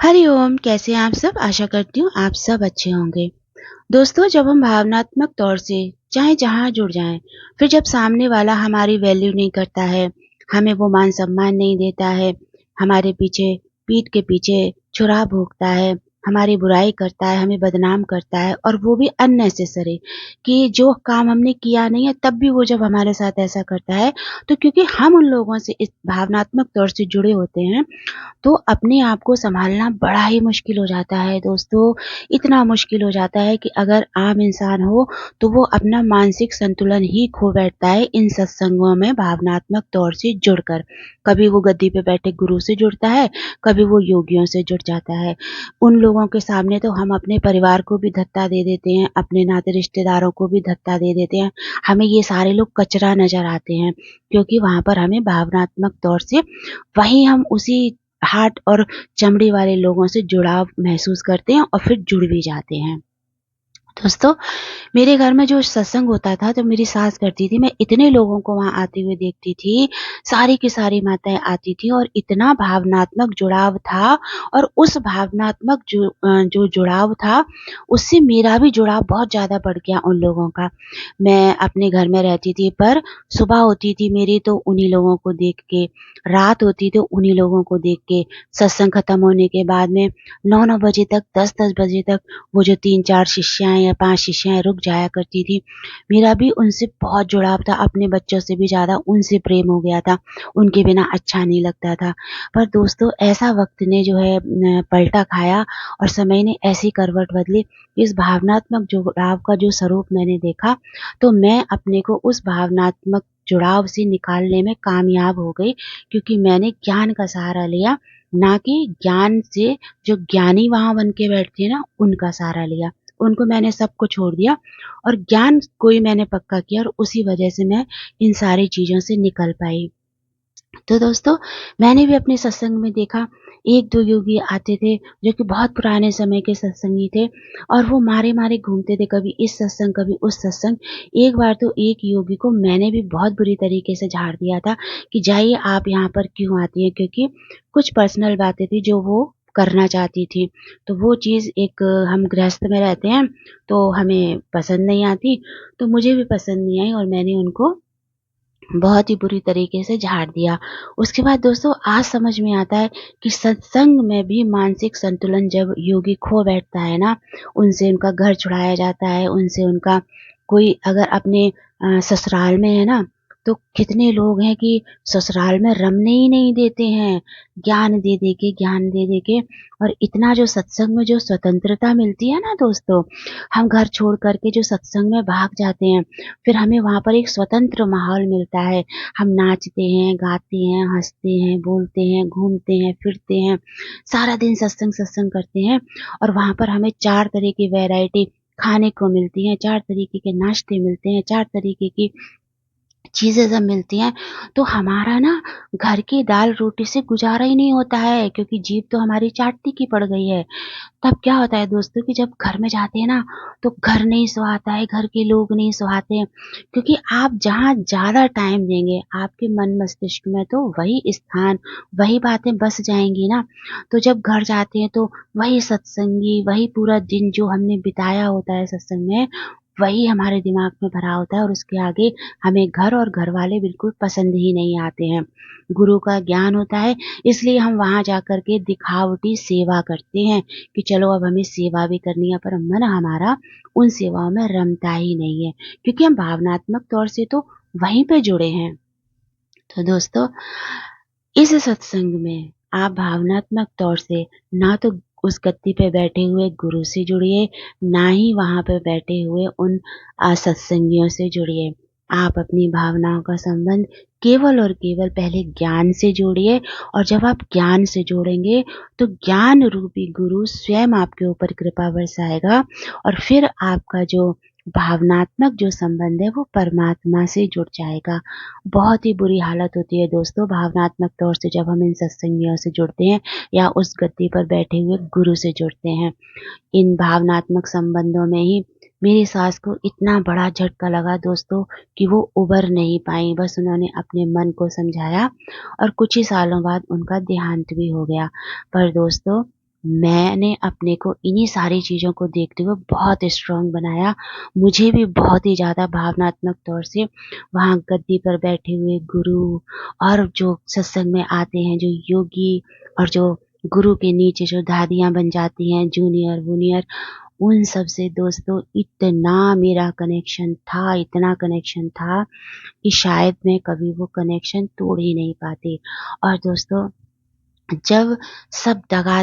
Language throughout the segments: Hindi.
हरिओम, कैसे हैं आप सब? आशा करती हूँ आप सब अच्छे होंगे। दोस्तों, जब हम भावनात्मक तौर से चाहे जहाँ जुड़ जाएं, फिर जब सामने वाला हमारी वैल्यू नहीं करता है, हमें वो मान सम्मान नहीं देता है, हमारे पीछे पीठ के पीछे छुरा भोंकता है, हमारी बुराई करता है, हमें बदनाम करता है और वो भी अननेसेसरी कि जो काम हमने किया नहीं है तब भी वो जब हमारे साथ ऐसा करता है, तो क्योंकि हम उन लोगों से इस भावनात्मक तौर से जुड़े होते हैं तो अपने आप को सँभालना बड़ा ही मुश्किल हो जाता है दोस्तों। इतना मुश्किल हो जाता है कि अगर आम इंसान हो तो वो अपना मानसिक संतुलन ही खो बैठता है इन सत्संगों में भावनात्मक तौर से जुड़कर। कभी वो गद्दी पे बैठे गुरु से जुड़ता है, कभी वो योगियों से जुड़ जाता है। उन लोगों के सामने तो हम अपने परिवार को भी धत्ता दे देते हैं, अपने नाते रिश्तेदारों को भी धत्ता दे देते हैं। हमें ये सारे लोग कचरा नज़र आते हैं क्योंकि वहाँ पर हमें भावनात्मक तौर से वहीं हम उसी हार्ट और चमड़ी वाले लोगों से जुड़ाव महसूस करते हैं और फिर जुड़ भी जाते हैं। दोस्तों, मेरे घर में जो सत्संग होता था तो मेरी सास करती थी, मैं इतने लोगों को वहाँ आते हुए देखती थी, सारी की सारी माताएँ आती थी और इतना भावनात्मक जुड़ाव था और उस भावनात्मक जो जुड़ाव था, उससे मेरा भी जुड़ाव बहुत ज़्यादा बढ़ गया उन लोगों का। मैं अपने घर में रहती थी पर सुबह होती थी मेरी तो उन्हीं लोगों को देख के, रात होती तो उन्हीं लोगों को देख के, सत्संग खत्म होने के बाद में 9-9 बजे तक, 10-10 बजे तक वो जो 3-4 शिष्याएँ या 5 शिष्याएँ रुक जाया करती थी, मेरा भी उनसे बहुत जुड़ाव था, अपने बच्चों से भी ज़्यादा उनसे प्रेम हो गया था, उनके बिना अच्छा नहीं लगता था। पर दोस्तों ऐसा वक़्त ने जो है पलटा खाया और समय ने ऐसी करवट बदली, इस भावनात्मक जुड़ाव का जो स्वरूप मैंने देखा, तो मैं अपने को उस भावनात्मक जुड़ाव से निकालने में कामयाब हो गई क्योंकि मैंने ज्ञान का सहारा लिया, ना कि ज्ञान से जो ज्ञानी वहाँ बन के बैठते हैं ना, उनका सहारा लिया। उनको मैंने सब कुछ छोड़ दिया और ज्ञान को ही मैंने पक्का किया और उसी वजह से मैं इन सारी चीज़ों से निकल पाई। तो दोस्तों, मैंने भी अपने सत्संग में देखा 1-2 योगी आते थे जो कि बहुत पुराने समय के सत्संगी थे और वो मारे-मारे घूमते थे, कभी इस सत्संग, कभी उस सत्संग। एक बार तो एक योगी को मैंने भी बहुत बुरी तरीके से झाड़ दिया था कि जाइए आप यहाँ पर क्यों आती हैं? क्योंकि कुछ पर्सनल बातें थी जो वो करना चाहती थी। तो वो चीज़ एक हम गृहस्थ में रहते हैं, तो हमें पसंद नहीं आती, तो मुझे भी पसंद नहीं आई और मैंने उनको बहुत ही बुरी तरीके से झाड़ दिया। उसके बाद दोस्तों आज समझ में आता है कि सत्संग में भी मानसिक संतुलन जब योगी खो बैठता है ना, उनसे उनका घर छुड़ाया जाता है, उनसे उनका कोई अगर अपने ससुराल में है ना, तो कितने लोग हैं कि ससुराल में रमने ही नहीं देते हैं, ज्ञान दे-दे के और इतना जो सत्संग में जो स्वतंत्रता मिलती है ना दोस्तों, हम घर छोड़ कर के जो सत्संग में भाग जाते हैं, फिर हमें वहाँ पर एक स्वतंत्र माहौल मिलता है। हम नाचते हैं, गाते हैं, हँसते हैं, बोलते हैं, घूमते हैं, फिरते हैं, सारा दिन सत्संग करते हैं और वहाँ पर हमें 4 तरह की वैरायटी खाने को मिलती हैं, 4 तरीके के नाश्ते मिलते हैं, 4 तरीके की चीज़ें जब मिलती हैं, तो हमारा ना घर की दाल-रोटी से गुज़ारा ही नहीं होता है क्योंकि जीभ तो हमारी चाटने की पड़ गई है। तब क्या होता है दोस्तों कि जब घर में जाते हैं ना, तो घर नहीं सुहाता है, घर के लोग नहीं सुहाते हैं, क्योंकि आप जहाँ ज़्यादा टाइम देंगे, आपके मन मस्तिष्क में तो वही स्थान, वही बातें बस जाएँगी ना। तो जब घर जाते हैं तो वही सत्संगी, वही पूरा दिन जो हमने बिताया होता है सत्संग में, वही हमारे दिमाग में भरा होता है और उसके आगे हमें घर और घरवाले बिल्कुल पसंद ही नहीं आते हैं। गुरु का ज्ञान होता है, इसलिए हम वहाँ जाकर के दिखावटी सेवा करते हैं कि चलो अब हमें सेवा भी करनी है, पर मन हमारा उन सेवाओं में रमता ही नहीं है क्योंकि हम भावनात्मक तौर से तो वहीं पे जुड़े हैं। तो दोस्तों, इस सत्संग में आप भावनात्मक तौर से ना तो उस गद्दी पे बैठे हुए गुरु से जुड़िए, ना ही वहाँ पे बैठे हुए उन सत्संगियों से जुड़िए। आप अपनी भावनाओं का संबंध केवल और केवल पहले ज्ञान से जोड़िए और जब आप ज्ञान से जोड़ेंगे, तो ज्ञान रूपी गुरु स्वयं आपके ऊपर कृपा बरसाएगा और फिर आपका जो भावनात्मक जो संबंध है, वो परमात्मा से जुड़ जाएगा। बहुत ही बुरी हालत होती है दोस्तों भावनात्मक तौर से जब हम इन सत्संगियों से जुड़ते हैं या उस गद्दी पर बैठे हुए गुरु से जुड़ते हैं। इन भावनात्मक संबंधों में ही मेरी सास को इतना बड़ा झटका लगा दोस्तों कि वो उबर नहीं पाई। बस उन्होंने अपने मन को समझाया और कुछ ही सालों बाद उनका देहांत भी हो गया। पर दोस्तों, मैंने अपने को इन्हीं सारी चीज़ों को देखते हुए बहुत स्ट्रॉन्ग बनाया। मुझे भी बहुत ही ज़्यादा भावनात्मक तौर से वहाँ गद्दी पर बैठे हुए गुरु और जो सत्संग में आते हैं जो योगी और जो गुरु के नीचे जो दादियाँ बन जाती हैं जूनियर, वूनियर, उन सब से दोस्तों इतना मेरा कनेक्शन था, इतना कनेक्शन था कि शायद मैं कभी वो कनेक्शन तोड़ ही नहीं पाती। और दोस्तों जब सब दगा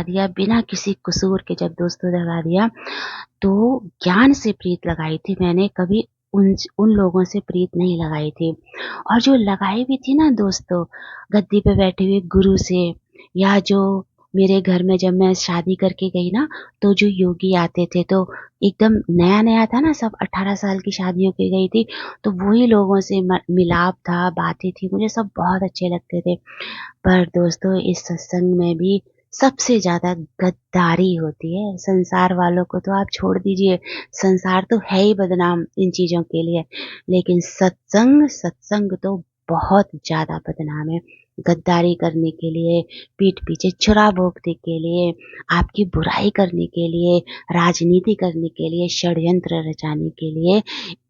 दिया बिना किसी कसूर के जब दोस्तों दगा दिया, तो ज्ञान से प्रीत लगाई थी मैंने, कभी उन लोगों से प्रीत नहीं लगाई थी। और जो लगाई भी थी ना दोस्तों, गद्दी पे बैठे हुए गुरु से, या जो मेरे घर में जब मैं शादी करके गई ना, तो जो योगी आते थे, तो एकदम नया-नया था ना, सब 18 साल की शादी होके गई थी, तो वही लोगों से मिलाप था, बातें थी, मुझे सब बहुत अच्छे लगते थे। पर दोस्तों इस सत्संग में भी सबसे ज़्यादा गद्दारी होती है। संसार वालों को तो आप छोड़ दीजिए, संसार तो है ही बदनाम इन चीज़ों के लिए, लेकिन सत्संग तो बहुत ज़्यादा बदनाम है। गद्दारी करने के लिए, पीठ पीछे छुरा भोंकने के लिए, आपकी बुराई करने के लिए, राजनीति करने के लिए, षड्यंत्र रचाने के लिए,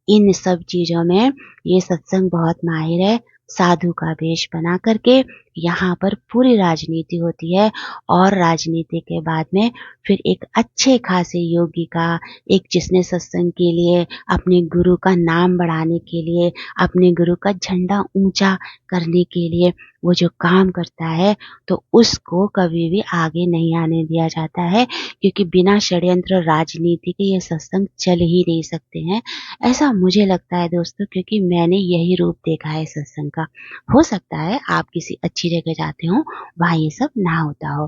इन सब चीज़ों में ये सत्संग बहुत माहिर है। साधु का वेश बना करके यहाँ पर पूरी राजनीति होती है, और राजनीति के बाद में फिर एक अच्छे खासे योगी का, एक जिसने सत्संग के लिए अपने गुरु का नाम बढ़ाने के लिए, अपने गुरु का झंडा ऊंचा करने के लिए वो जो काम करता है, तो उसको कभी भी आगे नहीं आने दिया जाता है, क्योंकि बिना षड्यंत्र राजनीति के ये सत्संग चल ही नहीं सकते हैं। ऐसा मुझे लगता है दोस्तों, क्योंकि मैंने यही रूप देखा है सत्संग का। हो सकता है आप किसी अच्छी जगह जाते हो, वहाँ ये सब ना होता हो,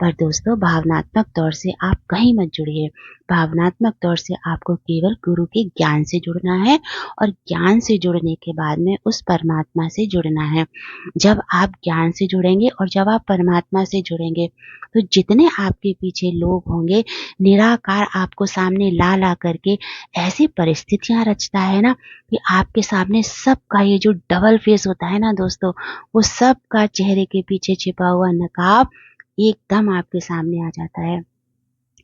पर दोस्तों भावनात्मक तौर से आप कहीं मत जुड़िए। भावनात्मक तौर से आपको केवल गुरु के ज्ञान से जुड़ना है, और ज्ञान से जुड़ने के बाद में उस परमात्मा से जुड़ना है। जब आप ज्ञान से जुड़ेंगे और जब आप परमात्मा से जुड़ेंगे, तो जितने आपके पीछे लोग होंगे, निराकार आपको सामने ला ला करके ऐसी परिस्थितियां रचता है ना, कि आपके सामने सबका ये जो डबल फेस होता है ना दोस्तों, वो सबका चेहरे के पीछे छिपा हुआ नकाब एकदम आपके सामने आ जाता है।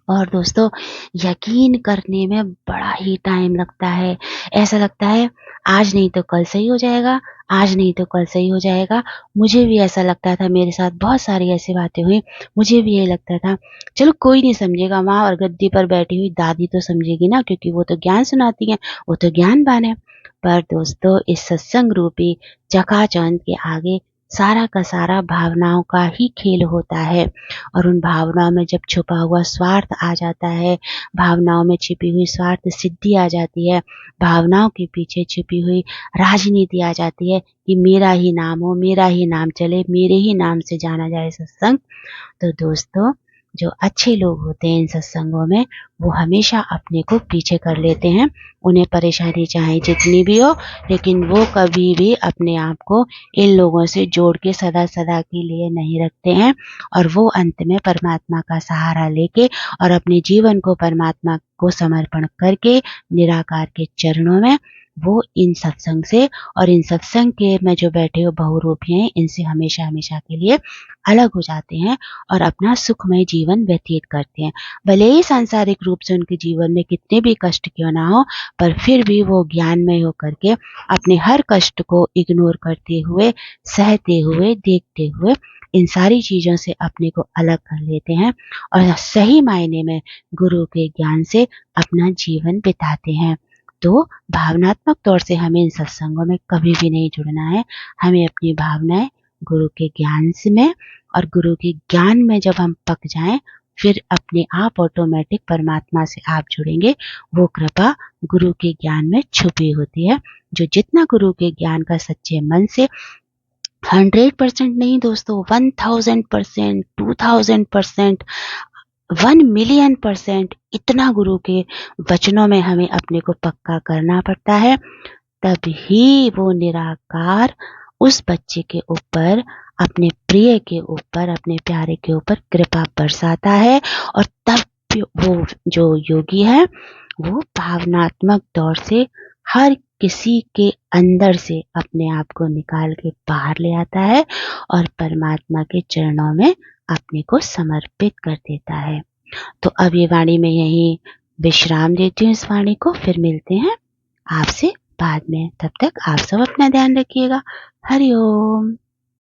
और दोस्तों यकीन करने में बड़ा ही टाइम लगता है। ऐसा लगता है आज नहीं तो कल सही हो जाएगा, आज नहीं तो कल सही हो जाएगा। मुझे भी ऐसा लगता था, मेरे साथ बहुत सारी ऐसी बातें हुई। मुझे भी ये लगता था चलो कोई नहीं समझेगा, माँ और गद्दी पर बैठी हुई दादी तो समझेगी ना, क्योंकि वो तो ज्ञान सुनाती हैं, वो तो ज्ञानवान है। पर दोस्तों इस सत्संग रूपी चकाचौंध के आगे सारा का सारा भावनाओं का ही खेल होता है। और उन भावनाओं में जब छुपा हुआ स्वार्थ आ जाता है, भावनाओं में छिपी हुई स्वार्थ सिद्धि आ जाती है, भावनाओं के पीछे छिपी हुई राजनीति आ जाती है कि मेरा ही नाम हो, मेरा ही नाम चले, मेरे ही नाम से जाना जाए सत्संग, तो दोस्तों जो अच्छे लोग होते हैं इन सत्संगों में, वो हमेशा अपने को पीछे कर लेते हैं। उन्हें परेशानी चाहे जितनी भी हो, लेकिन वो कभी भी अपने आप को इन लोगों से जोड़ के सदा सदा के लिए नहीं रखते हैं, और वो अंत में परमात्मा का सहारा लेके और अपने जीवन को परमात्मा को समर्पण करके निराकार के चरणों में वो इन सत्संग से और इन सत्संग के में जो बैठे हो बहुरूपी हैं, इनसे हमेशा हमेशा के लिए अलग हो जाते हैं और अपना सुखमय जीवन व्यतीत करते हैं। भले ही सांसारिक रूप से उनके जीवन में कितने भी कष्ट क्यों ना हो, पर फिर भी वो ज्ञानमय होकर के अपने हर कष्ट को इग्नोर करते हुए, सहते हुए, देखते हुए इन सारी चीज़ों से अपने को अलग कर लेते हैं, और सही मायने में गुरु के ज्ञान से अपना जीवन बिताते हैं। तो भावनात्मक तौर से हमें इन सत्संगों में कभी भी नहीं जुड़ना है। हमें अपनी भावनाएं गुरु के ज्ञान से में, और गुरु के ज्ञान में जब हम पक जाएं, फिर अपने आप ऑटोमेटिक परमात्मा से आप जुड़ेंगे। वो कृपा गुरु के ज्ञान में छुपी होती है। जो जितना गुरु के ज्ञान का सच्चे मन से 100% नहीं दोस्तों, 1000%, 2000%, 1,000,000% इतना गुरु के वचनों में हमें अपने को पक्का करना पड़ता है, तभी वो निराकार उस बच्चे के ऊपर, अपने प्रिय के ऊपर, अपने प्यारे के ऊपर कृपा बरसाता है। और तब वो जो योगी है, वो भावनात्मक तौर से हर किसी के अंदर से अपने आप को निकाल के बाहर ले आता है और परमात्मा के चरणों में अपने को समर्पित कर देता है। तो अब ये वाणी में यही विश्राम देती हूँ इस वाणी को, फिर मिलते हैं आपसे बाद में। तब तक आप सब अपना ध्यान रखिएगा। हरि ओम।